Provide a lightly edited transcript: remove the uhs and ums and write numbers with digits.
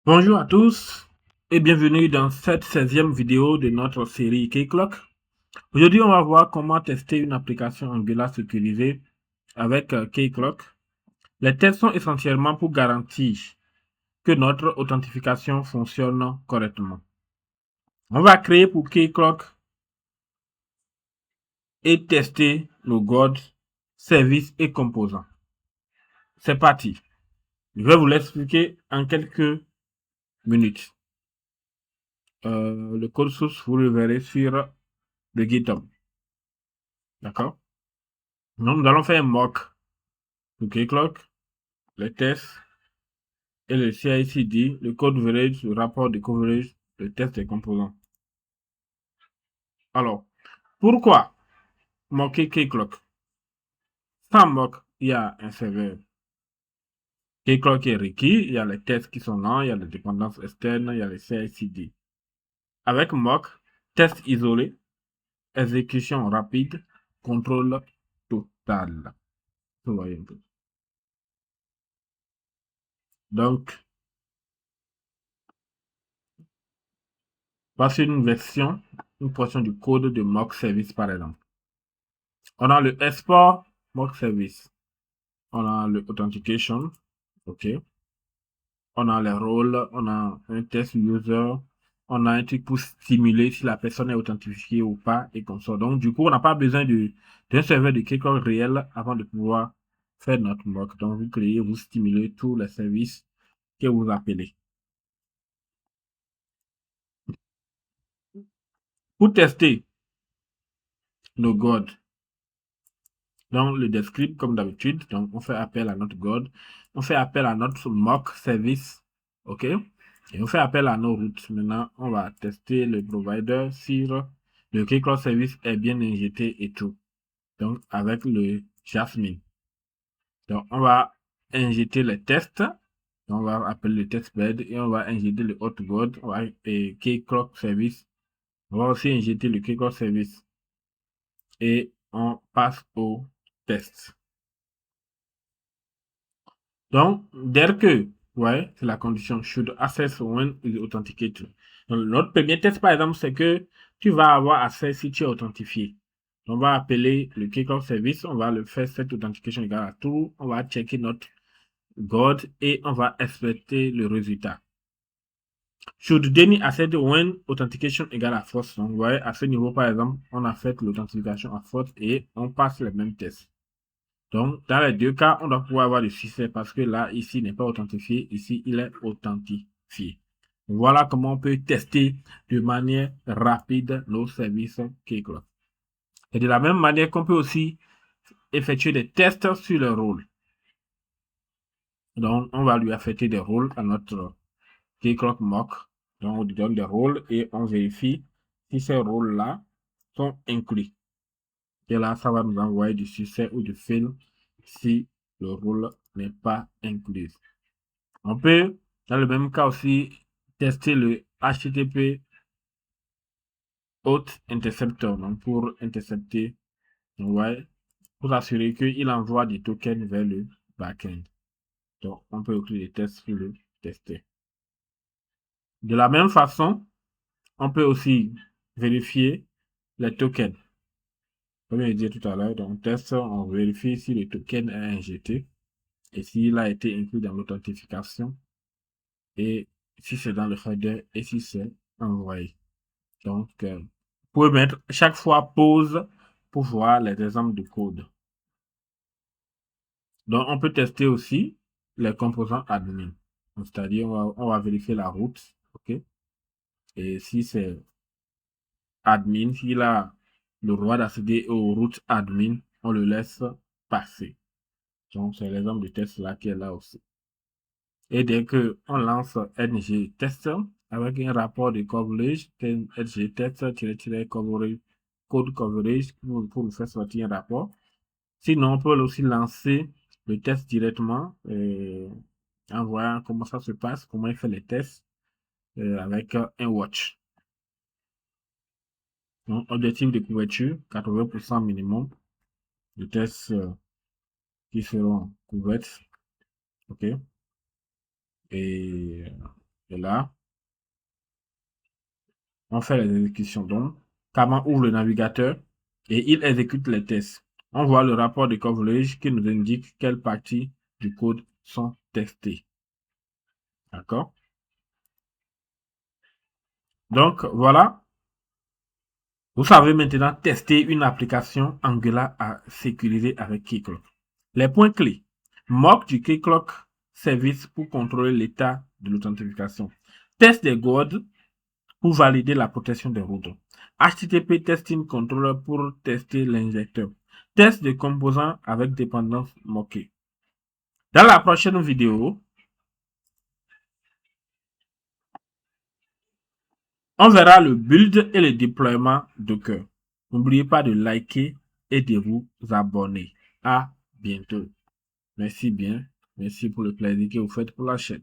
Bonjour à tous et bienvenue dans cette 16e vidéo de notre série Keycloak. Aujourd'hui, on va voir comment tester une application Angular sécurisée avec Keycloak. Les tests sont essentiellement pour garantir que notre authentification fonctionne correctement. On va créer pour Keycloak et tester nos gods, services et composants. C'est parti. Je vais vous l'expliquer en quelques minutes. Le code source, vous le verrez sur le GitHub. D'accord? Donc, nous allons faire un mock pour Keycloak, les tests et le CI/CD, le code coverage, le rapport de coverage, le test des composants. Alors, pourquoi mocker Keycloak? Sans mock, il y a un serveur Keycloak qui est requis, il y a les tests qui sont là, il y a les dépendances externes, il y a les CI/CD. Avec mock, test isolé, exécution rapide, contrôle total. Vous voyez un peu. Donc, voici une version, une portion du code de mock service par exemple. On a le export mock service. On a le authentication. OK. On a les rôles. On a un test user. On a un truc pour stimuler si la personne est authentifiée ou pas et comme ça. Donc, du coup, on n'a pas besoin d'un serveur de Keycloak réel avant de pouvoir faire notre mock. Donc, vous créez, vous stimulez tous les services que vous appelez. Pour tester nos gods, dans le descript comme d'habitude, donc on fait appel à notre God, on fait appel à notre mock service, ok, et on fait appel à nos routes. Maintenant, on va tester le provider si le Keycloak service est bien injecté et tout. Donc, avec le Jasmine. Donc, on va injecter les tests. On va appeler le testbed et on va injecter le hot God et Keycloak service. On va aussi injecter le Keycloak service et on passe au test. Donc, dès que, ouais, c'est la condition should access when is authenticated. Donc, notre premier test, par exemple, c'est que tu vas avoir accès si tu es authentifié. On va appeler le kickoff service, on va le faire cette authentication égale à true, on va checker notre God et on va expecter le résultat. Should Denny access when authentication égale à false. Donc, vous voyez, à ce niveau, par exemple, on a fait l'authentification à false et on passe les mêmes tests. Donc, dans les deux cas, on doit pouvoir avoir le succès parce que là, ici, il n'est pas authentifié. Ici, il est authentifié. Voilà comment on peut tester de manière rapide nos services Keycloak. Et de la même manière qu'on peut aussi effectuer des tests sur le rôle. Donc, on va lui affecter des rôles à notre Keycloak mock. Donc, on lui donne des rôles et on vérifie si ces rôles-là sont inclus. Et là, ça va nous envoyer du succès ou du fail si le rôle n'est pas inclus. On peut, dans le même cas aussi, tester le HTTP Auth Interceptor, donc pour intercepter, ouais, pour assurer qu'il envoie des tokens vers le backend. Donc, on peut écrire des tests pour le tester. De la même façon, on peut aussi vérifier les tokens. Comme je disais tout à l'heure, dans le test, on vérifie si le token est injecté et s'il a été inclus dans l'authentification et si c'est dans le header et si c'est envoyé. Donc, vous pouvez mettre chaque fois pause pour voir les exemples de code. Donc, on peut tester aussi les composants admin. C'est-à-dire, on va vérifier la route. OK? Et si c'est admin, s'il a le droit d'accéder aux routes admin, on le laisse passer. Donc, c'est l'exemple de test là qui est là aussi. Et dès que on lance ng test avec un rapport de coverage, ng test-coverage, code coverage pour nous faire sortir un rapport. Sinon, on peut aussi lancer le test directement en voyant comment ça se passe, comment il fait les tests avec un watch. Donc, objectif de couverture, 80% minimum de tests qui seront couverts. OK? Et Et là, on fait les exécutions. Donc, Kama ouvre le navigateur et il exécute les tests. On voit le rapport de coverage qui nous indique quelles parties du code sont testées. D'accord? Donc, voilà. Vous savez maintenant tester une application Angular à sécuriser avec Keycloak. Les points clés. Mock du Keycloak Service pour contrôler l'état de l'authentification. Test des gods pour valider la protection des routes. HTTP Testing Controller pour tester l'injecteur. Test des composants avec dépendance moquée. Dans la prochaine vidéo, on verra le build et le déploiement Docker. N'oubliez pas de liker et de vous abonner. À bientôt. Merci bien. Merci pour le plaisir que vous faites pour la chaîne.